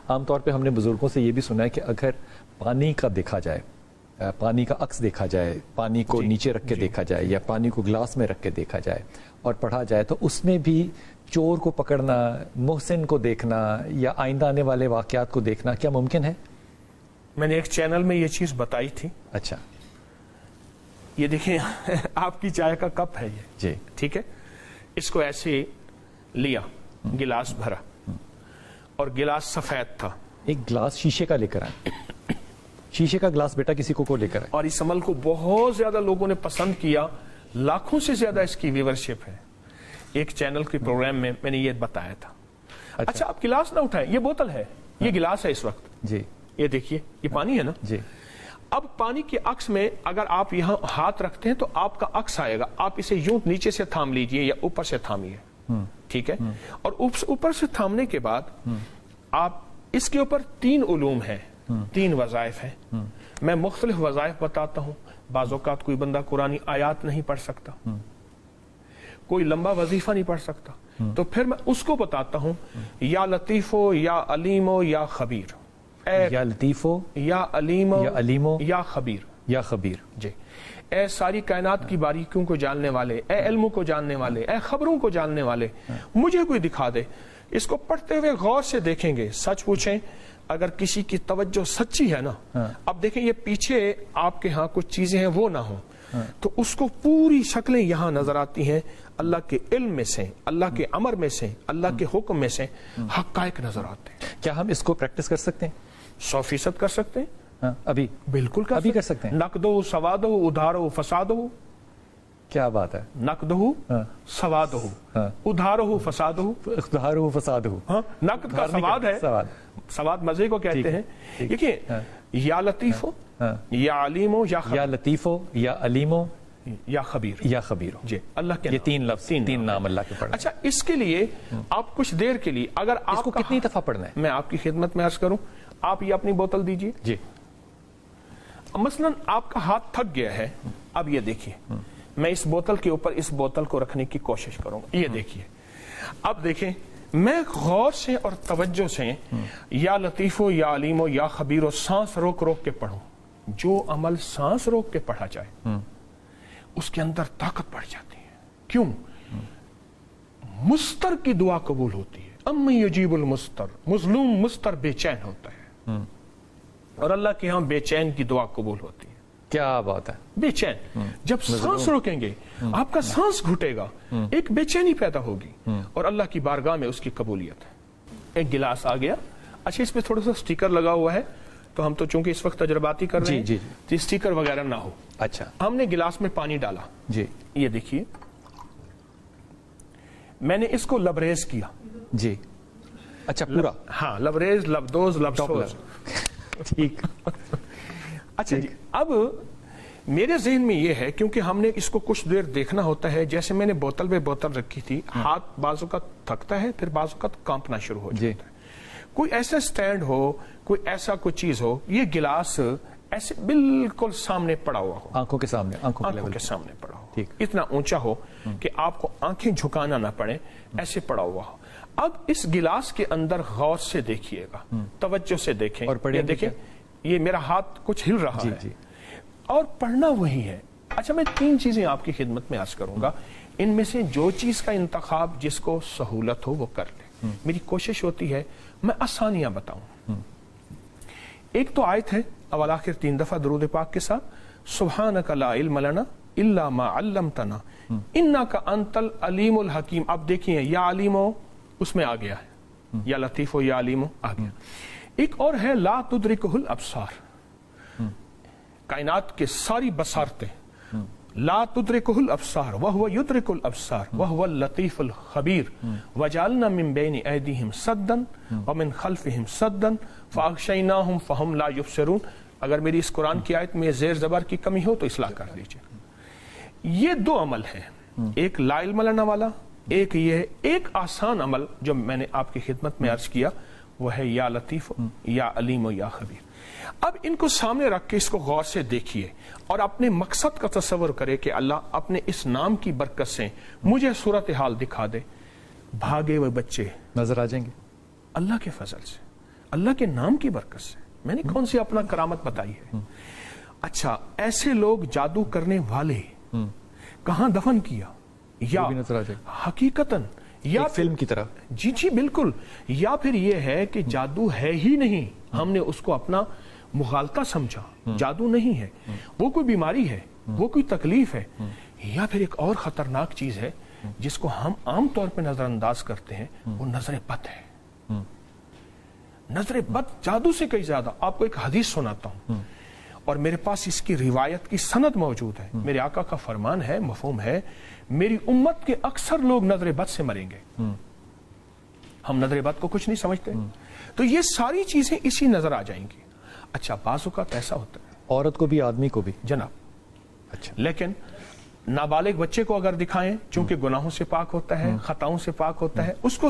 عام طور پہ ہم نے بزرگوں سے یہ بھی سنا ہے کہ اگر پانی کا دیکھا جائے، پانی کا عکس دیکھا جائے، پانی کو نیچے رکھ کے دیکھا جائے یا پانی کو گلاس میں رکھ کے دیکھا جائے اور پڑھا جائے تو اس میں بھی چور کو پکڑنا، محسن کو دیکھنا یا آئندہ آنے والے واقعات کو دیکھنا کیا ممکن ہے؟ میں نے ایک چینل میں یہ چیز بتائی تھی. اچھا، یہ دیکھیں آپ کی چائے کا کپ ہے یہ جی، ٹھیک ہے، اس کو ایسے لیا، گلاس بھرا اور گلاس سفید تھا. ایک گلاس شیشے کا لے کر آئے، شیشے کا گلاس بیٹا کسی کو لے کر آئے، اور اس عمل کو بہت زیادہ لوگوں نے پسند کیا، لاکھوں سے زیادہ اس کی ویورشپ ہے. ایک چینل کے پروگرام میں میں نے یہ بتایا تھا. اچھا آپ گلاس نہ اٹھائیں، یہ بوتل ہے، یہ گلاس ہے اس وقت، جی یہ دیکھیے یہ پانی ہے نا. جی، اب پانی کے عکس میں اگر آپ یہاں ہاتھ رکھتے ہیں تو آپ کا عکس آئے گا. آپ اسے یوں نیچے سے تھام لیجئے یا اوپر سے تھامیے، ٹھیک ہے. اور اوپر سے تھامنے کے بعد آپ اس کے اوپر 3 علوم ہیں، 3 وظائف ہیں. میں مختلف وظائف بتاتا ہوں. بعض اوقات کوئی بندہ قرآنی آیات نہیں پڑھ سکتا، کوئی لمبا وظیفہ نہیں پڑھ سکتا، تو پھر میں اس کو بتاتا ہوں، یا لطیفو یا علیمو یا خبیر، یا لطیفو یا علیمو یا علیمو یا خبیر، یا خبیر. جی. اے ساری کائنات کی باریکیوں کو جاننے والے، اے علموں کو جاننے والے، اے خبروں کو جاننے والے، مجھے کوئی دکھا دے. اس کو پڑھتے ہوئے غور سے دیکھیں گے. سچ پوچھیں، اگر کسی کی توجہ سچی ہے نا، اب دیکھیں یہ پیچھے آپ کے ہاں کچھ چیزیں ہیں وہ نہ ہوں تو اس کو پوری شکلیں یہاں نظر آتی ہیں. اللہ کے علم میں سے، اللہ کے امر میں سے، اللہ کے حکم میں سے حقائق نظر آتے ہیں. کیا ہم اس کو پریکٹس کر سکتے ہیں؟ 100% کر سکتے ہیں. ابھی بالکل ابھی کر سکتے ہیں. نقدو سوادو ادھارو فسادو. کیا بات ہے. نقدو سوادو ادھارو فسادو. ادھارو فسادو. نقد کا سواد ہے، سواد مزے کو کہتے ہیں. دیکھیں یا لطیفو یا علیمو یا لطیفو یا علیمو یا خبیر، یا خبیر. جی اللہ کے یہ 3 لفظ، 3 نام اللہ کے پڑھیں. اچھا اس کے لیے آپ کچھ دیر کے لیے اگر اس کو کتنی دفعہ پڑھنا ہے؟ میں آپ کی خدمت میں عرض کروں، آپ یہ اپنی بوتل دیجئے. جی. مثلا آپ کا ہاتھ تھک گیا ہے، اب یہ دیکھیے میں اس بوتل کے اوپر اس بوتل کو رکھنے کی کوشش کروں گا. یہ دیکھیے، اب دیکھیں میں غور سے اور توجہ سے یا لطیفو یا علیمو یا خبیرو سانس روک روک کے پڑھوں. جو عمل سانس روک کے پڑھا جائے اس کے اندر طاقت بڑھ جاتی ہے. کیوں؟ مستر کی دعا قبول ہوتی ہے. اما یجیب المستر، مظلوم مستر بے چین ہوتا ہے اور اللہ کے ہاں بے چین کی دعا قبول ہوتی ہے. کیا بات ہے. بے چین جب سانس روکیں گے آپ کا سانس گھٹے گا، ایک بے چینی پیدا ہوگی اور اللہ کی بارگاہ میں اس کی قبولیت ہے. ایک گلاس آ گیا. اچھا اس پہ تھوڑا سا سٹیکر لگا ہوا ہے تو ہم تو چونکہ اس وقت تجرباتی کر رہے ہیں تو سٹیکر وغیرہ نہ ہو. اچھا ہم نے گلاس میں پانی ڈالا. جی. یہ دیکھیے میں نے اس کو لبریز کیا. جی. اچھا پورا. ہاں لبریز، لبدوز، لبسوز. ٹھیک. اچھا جی. اب میرے ذہن میں یہ ہے کیونکہ ہم نے اس کو کچھ دیر دیکھنا ہوتا ہے. جیسے میں نے بوتل پہ بوتل رکھی تھی، ہاتھ بعض اوقات تھکتا ہے، پھر بعض اوقات کانپنا شروع ہو جاتا ہے. کوئی ایسا سٹینڈ ہو، کوئی ایسا کوئی چیز ہو، یہ گلاس ایسے بالکل سامنے پڑا ہوا ہو، آنکھوں کے سامنے، آنکھوں کے سامنے پڑا ہو، اتنا اونچا ہو کہ آپ کو آنکھیں جھکانا نہ پڑے، ایسے پڑا ہوا ہو. اب اس گلاس کے اندر غور سے دیکھیے گا، توجہ سے دیکھیں اور دیکھیں یہ میرا ہاتھ کچھ ہل رہا ہے اور پڑھنا وہی ہے. اچھا میں 3 چیزیں آپ کی خدمت میں عرض کروں گا. ان میں سے جو چیز کا انتخاب جس کو سہولت ہو وہ کر لے. میری کوشش ہوتی ہے میں آسانیاں بتاؤں. ایک تو آیت ہے اول آخر 3 دفعہ درود پاک کے ساتھ، سبحانک لا علم لنا الا ما علمتنا انک انت العلیم الحکیم. اب دیکھیے یا علیمو اس میں آ گیا ہے، یا لطیفو یا علیمو آ گیا. ایک اور ہے لا تدرکہ الابصار، کائنات کے ساری بصارتیں، لا تدرکہ الابصار وہو یدرک الابصار وہو اللطیف الخبیر وجعلنا من بین ایدیہم سدا ومن خلفہم سدا فاغشیناہم فہم لا یبصرون. اگر میری اس قرآن کی آیت میں زیر زبر کی کمی ہو تو اصلاح کر لیجیے. یہ 2 عمل ہیں، ایک لا علم لنا والا، ایک یہ ہے. ایک آسان عمل جو میں نے آپ کی خدمت میں عرض کیا وہ ہے یا لطیف یا علیم یا خبیر. اب ان کو سامنے رکھ کے اس کو غور سے دیکھیے اور اپنے مقصد کا تصور کرے کہ اللہ اپنے اس نام کی برکت سے مجھے صورتحال دکھا دے. بھاگے ہوئے بچے نظر آ جائیں گے اللہ کے فضل سے. اللہ کے نام کی برکت سے. میں نے کون سی اپنا کرامت بتائی ہے. اچھا ایسے لوگ جادو کرنے والے کہاں دفن کیا؟ یا حقیقتاً یا فلم کی طرح. جی جی بالکل. یا پھر یہ ہے کہ جادو ہے ہی نہیں, ہم نے اس کو اپنا مغالطہ سمجھا, جادو نہیں ہے, وہ کوئی بیماری ہے, وہ کوئی تکلیف ہے. یا پھر ایک اور خطرناک چیز ہے جس کو ہم عام طور پہ نظر انداز کرتے ہیں, وہ نظر بد ہے. نظر بد جادو سے کئی زیادہ. آپ کو ایک حدیث سناتا ہوں اور میرے پاس اس کی روایت کی سند موجود ہے. میرے آقا کا فرمان ہے, مفہوم ہے, میری امت کے اکثر لوگ نظر بد سے مریں گے. ہم نظر بد کو کچھ نہیں سمجھتے, تو یہ ساری چیزیں اسی نظر آ جائیں گی. اچھا بعض اوقات ایسا ہوتا ہے, عورت کو بھی آدمی کو بھی جناب. اچھا لیکن نابالغ بچے کو اگر دکھائیں, چونکہ گناہوں سے پاک ہوتا ہے, خطاؤں سے پاک ہوتا ہے, اس کو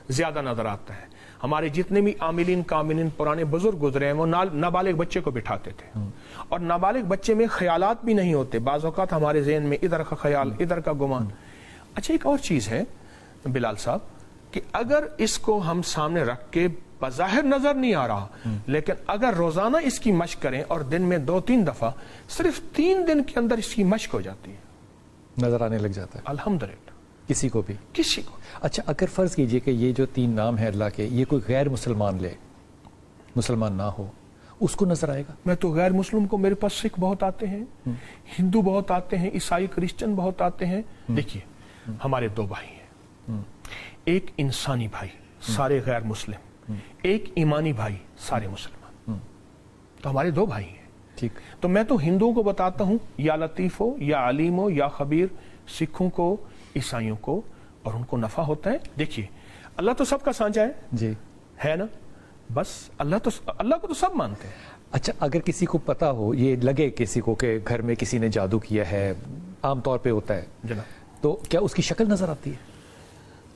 زیادہ نظر آتا ہے. ہمارے جتنے بھی عاملین کاملین پرانے بزرگ گزرے ہیں وہ نابالغ بچے کو بٹھاتے تھے, اور نابالغ بچے میں خیالات بھی نہیں ہوتے. بعض اوقات ہمارے ذہن میں ادھر کا خیال, ادھر کا گمان. اچھا ایک اور چیز ہے بلال صاحب, کہ اگر اس کو ہم سامنے رکھ کے بظاہر نظر نہیں آ رہا, لیکن اگر روزانہ اس کی مشق کریں اور دن میں 2-3 دفعہ, صرف 3 دن کے اندر اس کی مشق ہو جاتی ہے, نظر آنے لگ جاتا ہے الحمدللہ کسی کو بھی. کسی کو. اچھا اگر فرض کیجئے کہ یہ جو 3 نام ہیں اللہ کے, یہ کوئی غیر مسلمان لے, مسلمان نہ ہو, اس کو نظر آئے گا؟ میں تو غیر مسلم کو, میرے پاس سکھ بہت آتے ہیں, ہندو بہت آتے ہیں, عیسائی کرسچن بہت آتے ہیں. دیکھیے ہمارے 2 بھائی ہیں, ایک انسانی بھائی سارے غیر مسلم, ایک ایمانی بھائی سارے مسلمان. تو ہمارے 2 بھائی ہیں. ٹھیک. تو میں تو ہندوؤں کو بتاتا ہوں یا لطیف ہو یا علیم ہو یا خبیر, سکھوں کو, عیسائیوں کو, اور ان کو نفع ہوتا ہے. دیکھیے اللہ تو سب کا سانجا ہے جی, ہے نا, بس اللہ کو تو سب مانتے ہیں. اچھا اگر کسی کو پتا ہو, یہ لگے کسی کو کہ گھر میں کسی نے جادو کیا ہے, عام طور پہ ہوتا ہے جناب, تو کیا اس کی شکل نظر آتی ہے؟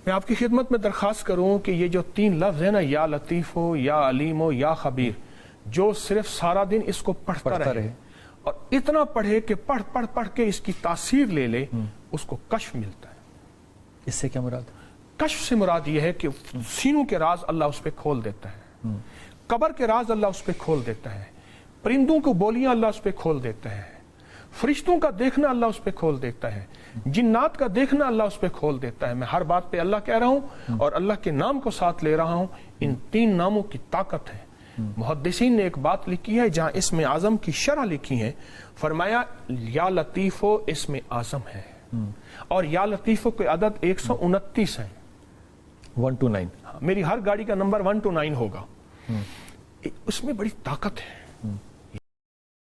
میں آپ کی خدمت میں درخواست کروں کہ یہ جو 3 لفظ ہیں نا, یا لطیف ہو یا علیم ہو یا خبیر, جو صرف سارا دن اس کو پڑھتا رہے اور اتنا پڑھے کہ پڑھ کے اس کی تاثیر لے لے, اس کو کشف ملتا ہے. اس سے کیا مراد؟ کشف سے مراد یہ ہے کہ سینوں کے راز اللہ اس پہ کھول دیتا ہے, قبر کے راز اللہ اس پہ کھول دیتا ہے, پرندوں کو بولیاں اللہ اس پہ کھول دیتا ہے, فرشتوں کا دیکھنا اللہ اس پہ کھول دیتا ہے, جنات کا دیکھنا اللہ اس پہ کھول دیتا ہے. میں ہر بات پہ اللہ کہہ رہا ہوں اور اللہ کے نام کو ساتھ لے رہا ہوں. ان 3 ناموں کی طاقت ہے. محدثین نے ایک بات لکھی ہے جہاں اسم اعظم کی شرح لکھی ہے, فرمایا یا لطیف ہو اسم اعظم ہے, اور یا لطیف کے عدد 129 ہیں, 1 to 9. میری ہر گاڑی کا نمبر 1 to 9 ہوگا. اس میں بڑی طاقت ہے.